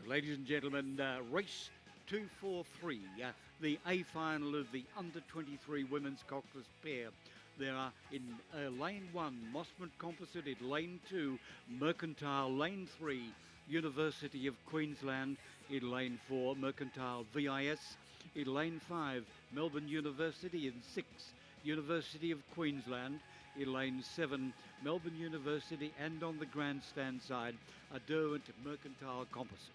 Ladies and gentlemen, race 243, the A final of the under-23 women's Coxless pair. There are in lane 1, Mosman Composite; in lane 2, Mercantile; lane 3, University of Queensland; in lane 4, Mercantile-VIS; in lane 5, Melbourne University; in 6, University of Queensland; in lane 7, Melbourne University; and on the grandstand side, a Derwent Mercantile Composite.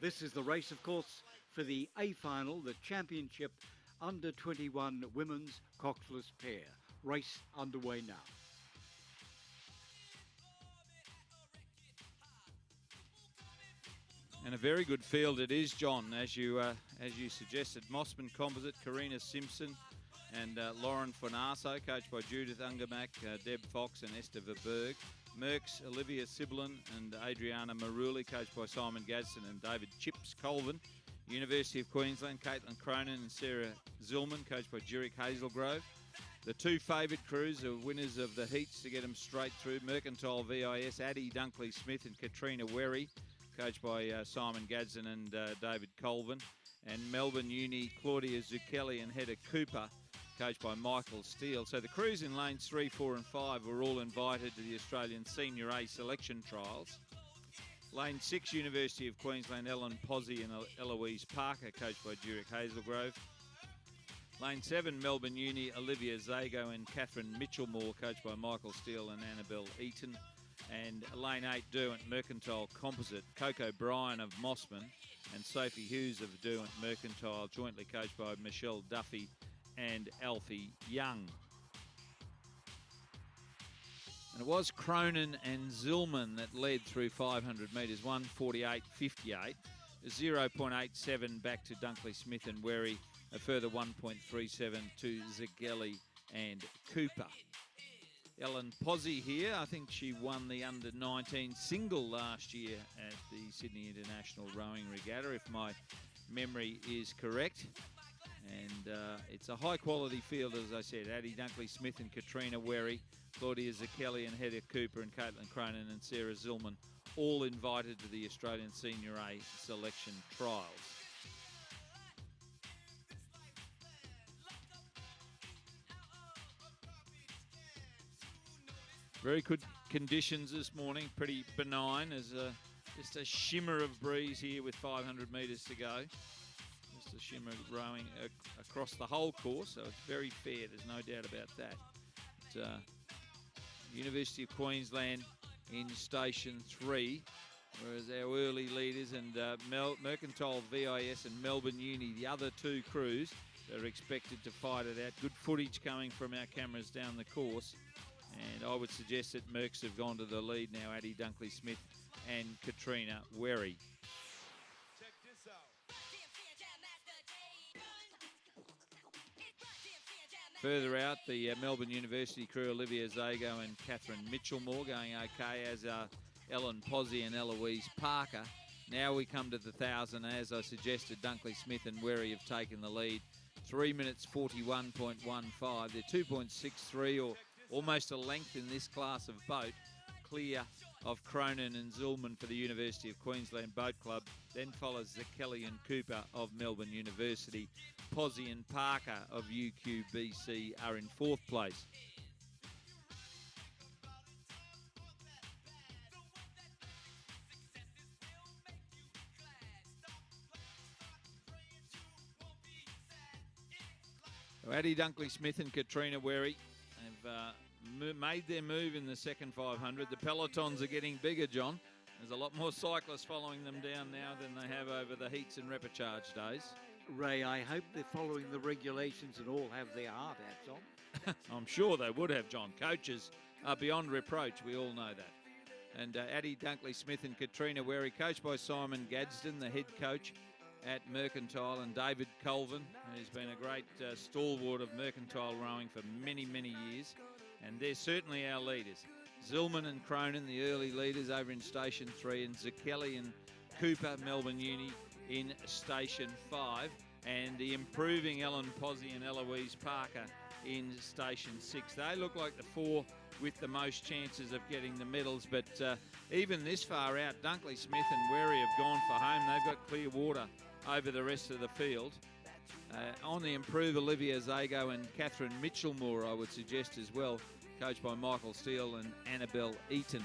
This is the race, of course, for the A final, the championship under-21 women's Coxless pair. Race underway now. And a very good field it is, John, as you suggested. Mosman Composite, Karina Simpson and Lauren Fonaso, coached by Judith Ungermack, Deb Fox and Esther Verberg. Merck's Olivia Siblin and Adriana Maruli, coached by Simon Gadsden and David Chips Colvin. University of Queensland, Caitlin Cronin and Sarah Zillman, coached by Jurek Hazelgrove. The two favourite crews are winners of the heats to get them straight through. Mercantile-VIS, Addie Dunkley-Smith and Katrina Werry, coached by Simon Gadsden and David Colvin. And Melbourne Uni, Claudia Zucchelli and Hedda Cooper, coached by Michael Steele. So the crews in lanes 3, 4 and 5 were all invited to the Australian Senior A selection trials. Lane 6, University of Queensland, Ellen Pozzi and Eloise Parker, coached by Jurek Hazelgrove. Lane 7, Melbourne Uni, Olivia Zago and Catherine Mitchellmore, coached by Michael Steele and Annabelle Eaton. And lane 8, Derwent Mercantile Composite, Coco Bryan of Mosman and Sophie Hughes of Derwent Mercantile, jointly coached by Michelle Duffy and Alfie Young. And it was Cronin and Zillman that led through 500 metres, 1:48.58, 0.87 back to Dunkley Smith and Werry, a further 1.37 to Zagelli and Cooper. Ellen Pozzi here, I think she won the under-19 single last year at the Sydney International Rowing Regatta, if my memory is correct. And it's a high-quality field, as I said. Addie Dunkley-Smith and Katrina Werry, Claudia Zucchelli and Hedda Cooper and Caitlin Cronin and Sarah Zillman, all invited to the Australian Senior A selection trials. Very good conditions this morning, pretty benign. There's just a shimmer of breeze here with 500 metres to go. Just a shimmer of rowing across the whole course, so it's very fair, there's no doubt about that. But, University of Queensland in Station 3, whereas our early leaders and Mercantile-VIS and Melbourne Uni, the other two crews, are expected to fight it out. Good footage coming from our cameras down the course. And I would suggest that Mercs have gone to the lead now, Addie Dunkley-Smith and Katrina Werry. Check this out. Further out, the Melbourne University crew, Olivia Zago and Catherine Mitchellmore, going okay, as are Ellen Pozzi and Eloise Parker. Now we come to the 1,000. As I suggested, Dunkley-Smith and Werry have taken the lead. 3 minutes 41.15. They're 2.63 or almost a length in this class of boat, clear of Cronin and Zillman for the University of Queensland Boat Club. Then follows Zucchelli and Cooper of Melbourne University. Pozzi and Parker of UQBC are in 4th place. Addie Dunkley-Smith and Katrina Werry have made their move in the second 500. The pelotons are getting bigger, John. There's a lot more cyclists following them down now than they have over the heats and repechage days. Ray, I hope they're following the regulations and all have their hard hats on. I'm sure they would have, John. Coaches are beyond reproach, we all know that. And Addie Dunkley-Smith and Katrina Werry, coached by Simon Gadsden, the head coach at Mercantile, and David Colvin, who's been a great stalwart of Mercantile rowing for many, many years. And they're certainly our leaders. Zillman and Cronin, the early leaders over in Station 3, and Zucchelli and Cooper, Melbourne Uni, in Station 5. And the improving Ellen Pozzi and Eloise Parker in Station 6. They look like the 4 with the most chances of getting the medals. But even this far out, Dunkley Smith and Wherry have gone for home. They've got clear water over the rest of the field. On the improve, Olivia Zago and Catherine Mitchell-Moore, I would suggest as well, coached by Michael Steele and Annabelle Eaton.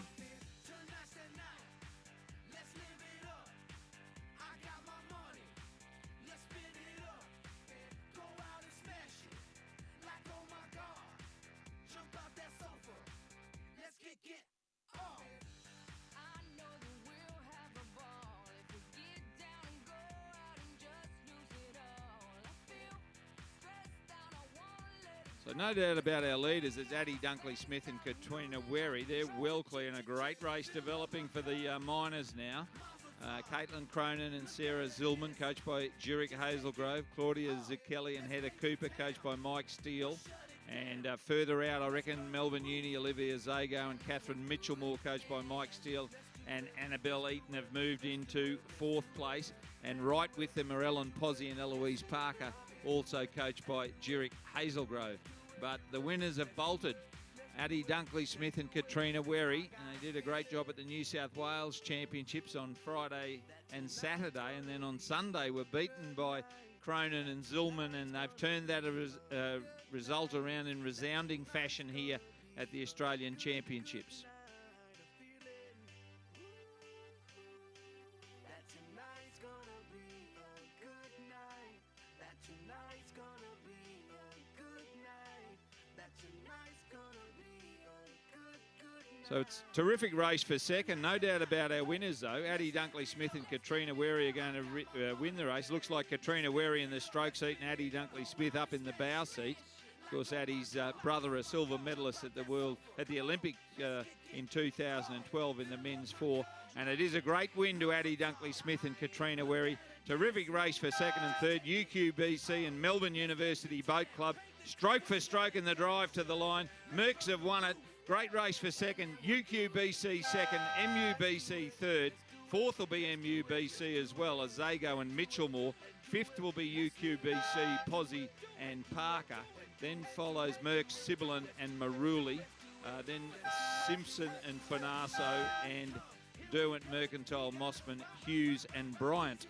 So no doubt about our leaders. It's Addie Dunkley Smith and Katrina Wherry. They're well clear and a great race developing for the minors now. Caitlin Cronin and Sarah Zillman, coached by Jurek Hazelgrove. Claudia Zucchelli and Heather Cooper, coached by Mike Steele. And further out, I reckon, Melbourne Uni, Olivia Zago and Catherine Mitchell-Moore, coached by Mike Steele and Annabelle Eaton, have moved into 4th place. And right with them are Ellen Pozzi and Eloise Parker, also coached by Jurek Hazelgrove. But the winners have bolted. Addie Dunkley Smith and Katrina Wherry. And they did a great job at the New South Wales Championships on Friday and Saturday. And then on Sunday were beaten by Cronin and Zillman. And they've turned that result around in resounding fashion here at the Australian Championships. So it's a terrific race for second. No doubt about our winners, though. Addie Dunkley Smith and Katrina Wherry are going to win the race. Looks like Katrina Wherry in the stroke seat and Addie Dunkley Smith up in the bow seat. Of course, Addie's brother, a silver medalist at the Olympic in 2012 in the men's 4. And it is a great win to Addie Dunkley Smith and Katrina Wherry. Terrific race for second and third. UQBC and Melbourne University Boat Club. Stroke for stroke in the drive to the line. Mercs have won it. Great race for second. UQBC second. MUBC third. 4th will be MUBC as well as Zago and Mitchell-Moore. 5th will be UQBC, Pozzi and Parker. Then follows Merckx, Sibyllin and Maruli. Then Simpson and Fonaso and Derwent, Mercantile, Mosman, Hughes and Bryant.